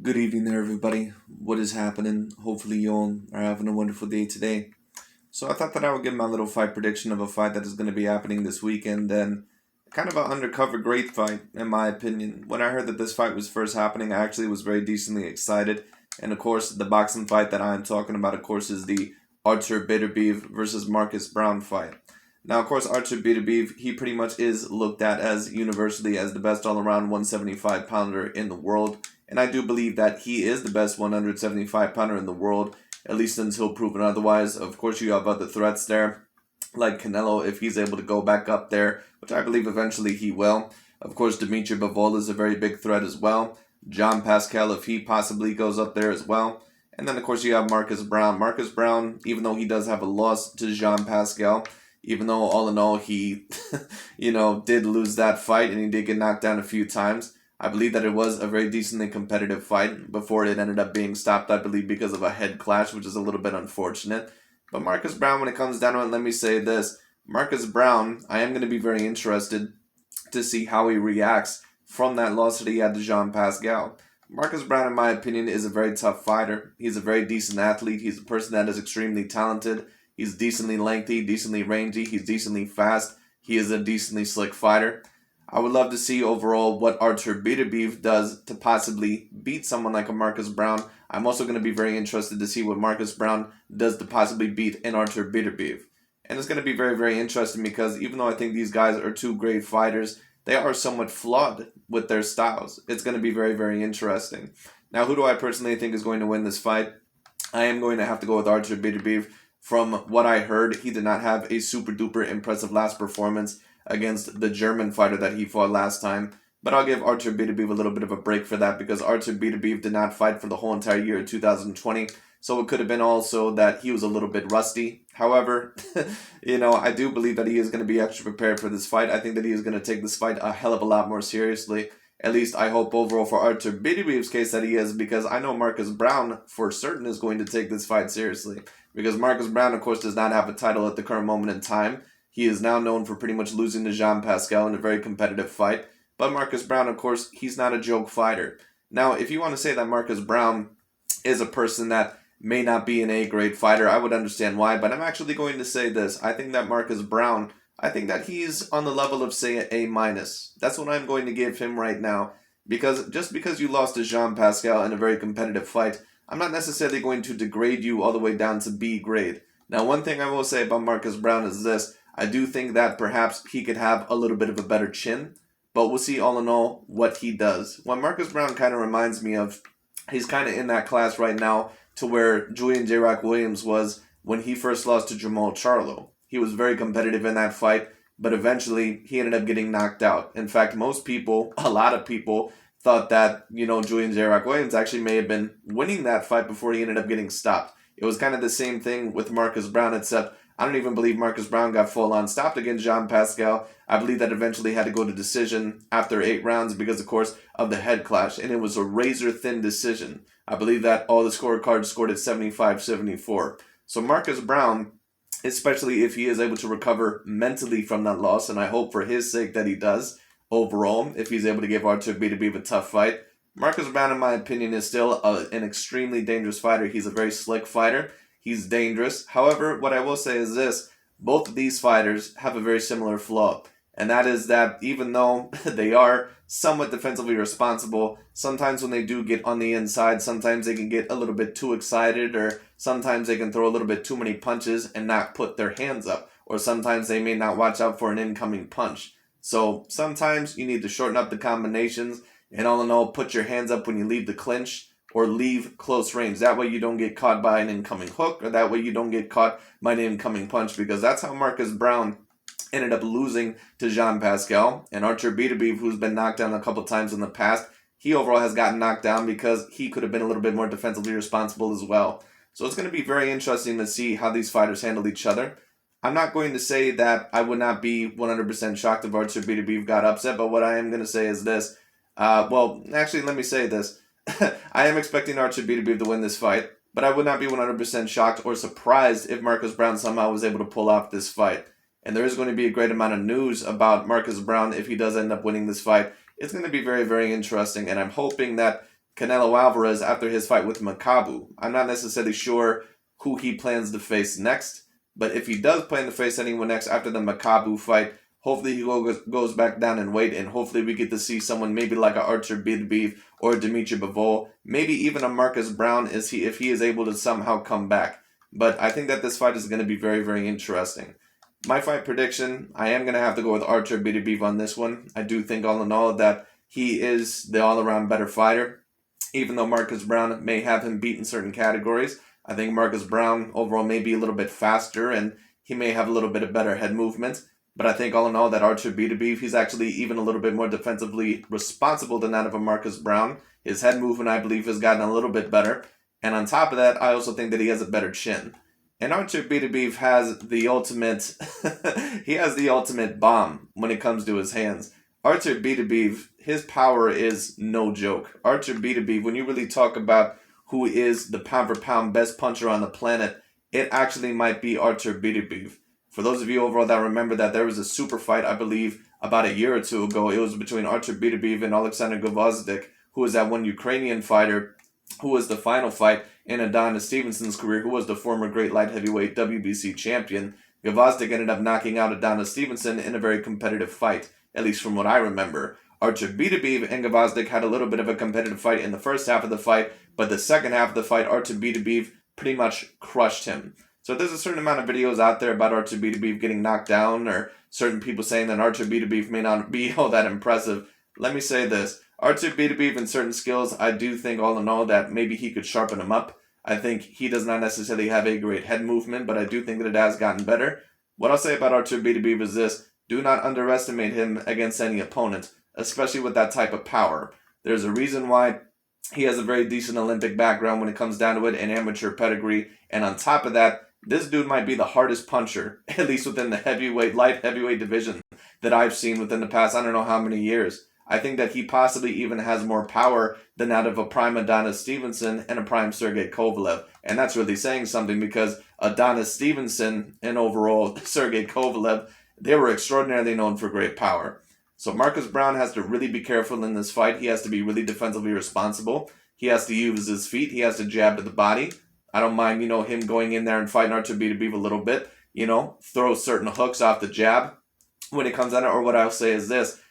Good evening there, everybody. What is happening? Hopefully, you all are having a wonderful day today. So, I thought that I would give my little fight prediction of a fight that is going to be happening this weekend, and kind of an undercover great fight, in my opinion. When I heard that this fight was first happening, I actually was very decently excited. And of course, the boxing fight that I am talking about, of course, is the Artur Beterbiev versus Marcus Browne fight. Now, of course, Artur Beterbiev, he pretty much is looked at as universally as the best all-around 175 pounder in the world. And I do believe that he is the best 175 pounder in the world, at least until proven otherwise. Of course, you have other threats there, like Canelo, if he's able to go back up there, which I believe eventually he will. Of course, Dimitri Bivol is a very big threat as well. John Pascal, if he possibly goes up there as well. And then, of course, you have Marcus Browne. Marcus Browne, even though he does have a loss to Jean Pascal, even though all in all he, did lose that fight and he did get knocked down a few times, I believe that it was a very decently competitive fight before it ended up being stopped, I believe, because of a head clash, which is a little bit unfortunate. But Marcus Browne, when it comes down to it, let me say this. Marcus Browne, I am going to be very interested to see how he reacts from that loss that he had to Jean Pascal. Marcus Browne, in my opinion, is a very tough fighter. He's a very decent athlete. He's a person that is extremely talented. He's decently lengthy, decently rangy. He's decently fast. He is a decently slick fighter. I would love to see overall what Artur Beterbiev does to possibly beat someone like a Marcus Browne. I'm also going to be very interested to see what Marcus Browne does to possibly beat an Artur Beterbiev. And it's going to be very, very interesting because even though I think these guys are two great fighters, they are somewhat flawed with their styles. It's going to be very, very interesting. Now, who do I personally think is going to win this fight? I am going to have to go with Artur Beterbiev. From what I heard, he did not have a super duper impressive last performance against the German fighter that he fought last time. But I'll give Artur Beterbiev a little bit of a break for that because Artur Beterbiev did not fight for the whole entire year of 2020. So it could have been also that he was a little bit rusty. However, I do believe that he is going to be extra prepared for this fight. I think that he is going to take this fight a hell of a lot more seriously. At least I hope overall for Artur Beterbiev's case that he is, because I know Marcus Browne for certain is going to take this fight seriously. Because Marcus Browne, of course, does not have a title at the current moment in time. He is now known for pretty much losing to Jean Pascal in a very competitive fight. But Marcus Browne, of course, he's not a joke fighter. Now, if you want to say that Marcus Browne is a person that may not be an A-grade fighter, I would understand why. But I'm actually going to say this. I think that Marcus Browne, I think that he's on the level of, say, an A-. That's what I'm going to give him right now. Because just because you lost to Jean Pascal in a very competitive fight, I'm not necessarily going to degrade you all the way down to B grade. Now, one thing I will say about Marcus Browne is this. I do think that perhaps he could have a little bit of a better chin, but we'll see all in all what he does. What Marcus Browne kind of reminds me of, he's kind of in that class right now to where Julian J. Rock Williams was when he first lost to Jamal Charlo. He was very competitive in that fight, but eventually he ended up getting knocked out. In fact, a lot of people, thought that, Julian J. Rock Williams actually may have been winning that fight before he ended up getting stopped. It was kind of the same thing with Marcus Browne, except I don't even believe Marcus Browne got full-on stopped against Jean Pascal. I believe that eventually had to go to decision after 8 rounds because, of course, of the head clash, and it was a razor-thin decision. I believe that all the scorecards scored at 75-74. So Marcus Browne, especially if he is able to recover mentally from that loss, and I hope for his sake that he does, overall, if he's able to give Artur Beterbiev a tough fight, Marcus Browne, in my opinion, is still an extremely dangerous fighter. He's a very slick fighter. He's dangerous. However, what I will say is this. Both of these fighters have a very similar flaw. And that is that even though they are somewhat defensively responsible, sometimes when they do get on the inside, sometimes they can get a little bit too excited, or sometimes they can throw a little bit too many punches and not put their hands up. Or sometimes they may not watch out for an incoming punch. So sometimes you need to shorten up the combinations and all in all, put your hands up when you leave the clinch or leave close range. That way you don't get caught by an incoming hook, or that way you don't get caught by an incoming punch, because that's how Marcus Browne ended up losing to Jean Pascal. And Artur Beterbiev, who's been knocked down a couple times in the past, he overall has gotten knocked down because he could have been a little bit more defensively responsible as well. So it's going to be very interesting to see how these fighters handle each other. I'm not going to say that I would not be 100% shocked if Artur Beterbiev got upset, but what I am going to say is this. Actually, let me say this. I am expecting Artur Beterbiev to win this fight, but I would not be 100% shocked or surprised if Marcus Browne somehow was able to pull off this fight. And there is going to be a great amount of news about Marcus Browne if he does end up winning this fight. It's going to be very, very interesting, and I'm hoping that Canelo Alvarez after his fight with Makabu. I'm not necessarily sure who he plans to face next, but if he does plan to face anyone next after the Makabu fight, hopefully he goes back down in weight, and hopefully we get to see someone maybe like a Artur Beterbiev or a Dimitri Bivol, maybe even a Marcus Browne if he is able to somehow come back. But I think that this fight is going to be very, very interesting. My fight prediction, I am going to have to go with Artur Beterbiev on this one. I do think all in all that he is the all-around better fighter. Even though Marcus Browne may have him beat in certain categories, I think Marcus Browne overall may be a little bit faster and he may have a little bit of better head movement. But I think all in all that Artur Beterbiev, he's actually even a little bit more defensively responsible than that of a Marcus Browne. His head movement, I believe, has gotten a little bit better. And on top of that, I also think that he has a better chin. And Artur Beterbiev has the ultimate, he has the ultimate bomb when it comes to his hands. Artur Beterbiev, his power is no joke. Artur Beterbiev, when you really talk about who is the pound for pound best puncher on the planet, it actually might be Artur Beterbiev. For those of you overall that remember that there was a super fight, I believe, about a year or two ago. It was between Artur Beterbiev and Alexander Gvozdyk, who was that one Ukrainian fighter, who was the final fight in Adonis Stevenson's career, who was the former great light heavyweight WBC champion. Gvozdyk ended up knocking out Adonis Stevenson in a very competitive fight, at least from what I remember. Artur Beterbiev and Gvozdyk had a little bit of a competitive fight in the first half of the fight, but the second half of the fight, Artur Beterbiev pretty much crushed him. So there's a certain amount of videos out there about Artur Beterbiev getting knocked down, or certain people saying that Artur Beterbiev may not be all that impressive. Let me say this. Artur Beterbiev in certain skills, I do think all in all that maybe he could sharpen him up. I think he does not necessarily have a great head movement, but I do think that it has gotten better. What I'll say about Artur Beterbiev is this. Do not underestimate him against any opponent, especially with that type of power. There's a reason why he has a very decent Olympic background when it comes down to it, and amateur pedigree. And on top of that, this dude might be the hardest puncher, at least within the light heavyweight division that I've seen within the past I don't know how many years. I think that he possibly even has more power than that of a prime Adonis Stevenson and a prime Sergey Kovalev. And that's really saying something, because Adonis Stevenson and overall Sergey Kovalev, they were extraordinarily known for great power. So Marcus Browne has to really be careful in this fight. He has to be really defensively responsible. He has to use his feet. He has to jab to the body. I don't mind, him going in there and fighting Artur Beterbiev a little bit. Throw certain hooks off the jab when it comes out. Or what I'll say is this,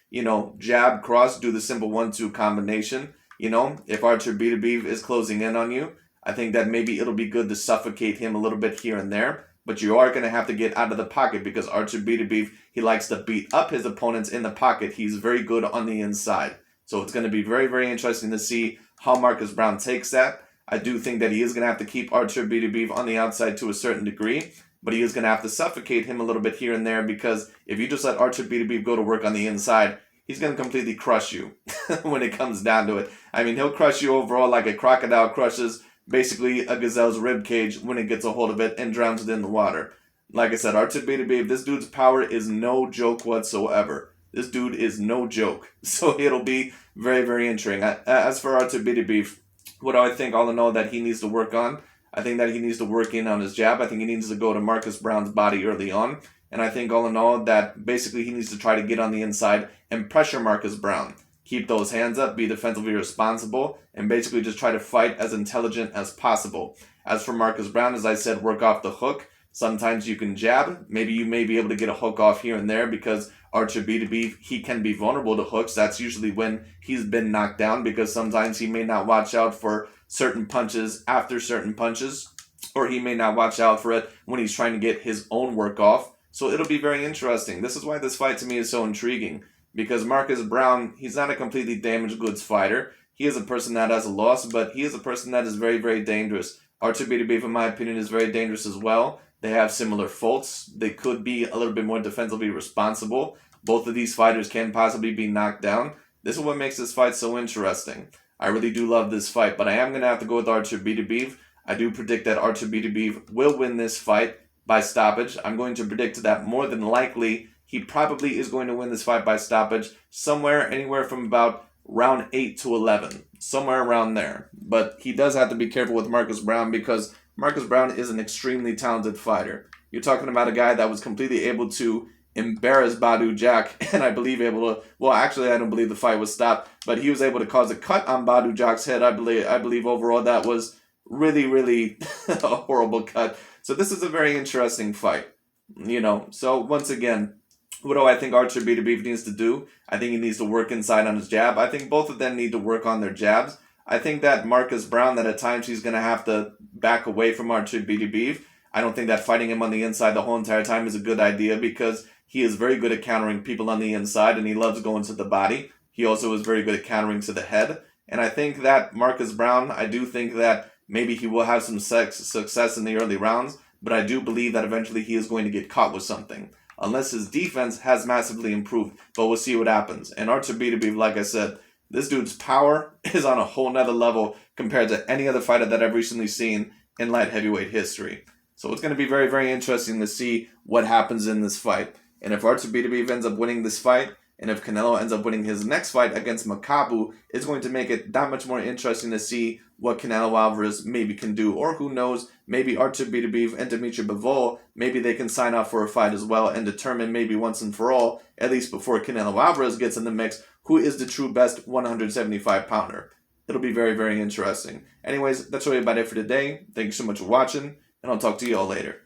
jab, cross, do the simple 1-2 combination. If Artur Beterbiev is closing in on you, I think that maybe it'll be good to suffocate him a little bit here and there. But you are going to have to get out of the pocket, because Artur Beterbiev, he likes to beat up his opponents in the pocket. He's very good on the inside. So it's going to be very, very interesting to see how Marcus Browne takes that. I do think that he is going to have to keep Artur Beterbiev on the outside to a certain degree, but he is going to have to suffocate him a little bit here and there, because if you just let Artur Beterbiev go to work on the inside, he's going to completely crush you when it comes down to it. I mean, he'll crush you overall like a crocodile crushes basically a gazelle's rib cage when it gets a hold of it and drowns it in the water. Like I said, Artur Beterbiev, this dude's power is no joke whatsoever. This dude is no joke. So it'll be very, very interesting. As for Artur Beterbiev, what do I think all in all that he needs to work on? I think that he needs to work in on his jab. I think he needs to go to Marcus Browne's body early on. And I think all in all that basically he needs to try to get on the inside and pressure Marcus Browne. Keep those hands up, be defensively responsible, and basically just try to fight as intelligent as possible. As for Marcus Browne, as I said, work off the hook. Sometimes you can jab. Maybe you may be able to get a hook off here and there, because Artur Beterbiev, he can be vulnerable to hooks. That's usually when he's been knocked down, because sometimes he may not watch out for certain punches after certain punches, or he may not watch out for it when he's trying to get his own work off. So it'll be very interesting. This is why this fight to me is so intriguing, because Marcus Browne, he's not a completely damaged goods fighter. He is a person that has a loss, but he is a person that is very, very dangerous. Artur Beterbiev, in my opinion, is very dangerous as well. They have similar faults. They could be a little bit more defensively responsible. Both of these fighters can possibly be knocked down. This is what makes this fight so interesting. I really do love this fight, but I am going to have to go with Artur Beterbiev. I do predict that Artur Beterbiev will win this fight by stoppage. I'm going to predict that more than likely he probably is going to win this fight by stoppage somewhere, anywhere from about round 8 to 11, somewhere around there. But he does have to be careful with Marcus Browne, because Marcus Browne is an extremely talented fighter. You're talking about a guy that was completely able to embarrass Badou Jack, and I believe able to. Well, actually, I don't believe the fight was stopped, but he was able to cause a cut on Badou Jack's head. I believe overall that was really, really a horrible cut. So this is a very interesting fight. So once again, what do I think Artur Beterbiev needs to do? I think he needs to work inside on his jab. I think both of them need to work on their jabs. I think that Marcus Browne, that at times he's going to have to back away from Artur Beterbiev. I don't think that fighting him on the inside the whole entire time is a good idea because he is very good at countering people on the inside and he loves going to the body. He also is very good at countering to the head. And I think that Marcus Browne, I do think that maybe he will have some success in the early rounds, but I do believe that eventually he is going to get caught with something. Unless his defense has massively improved. But we'll see what happens. And Artur Beterbiev, like I said, this dude's power is on a whole nother level compared to any other fighter that I've recently seen in light heavyweight history. So it's going to be very, very interesting to see what happens in this fight. And if Artur Beterbiev ends up winning this fight, and if Canelo ends up winning his next fight against Makabu, it's going to make it that much more interesting to see what Canelo Alvarez maybe can do. Or who knows, maybe Artur Beterbiev and Dimitri Bivol, maybe they can sign off for a fight as well and determine maybe once and for all, at least before Canelo Alvarez gets in the mix, who is the true best 175-pounder. It'll be very, very interesting. Anyways, that's really about it for today. Thank you so much for watching, and I'll talk to you all later.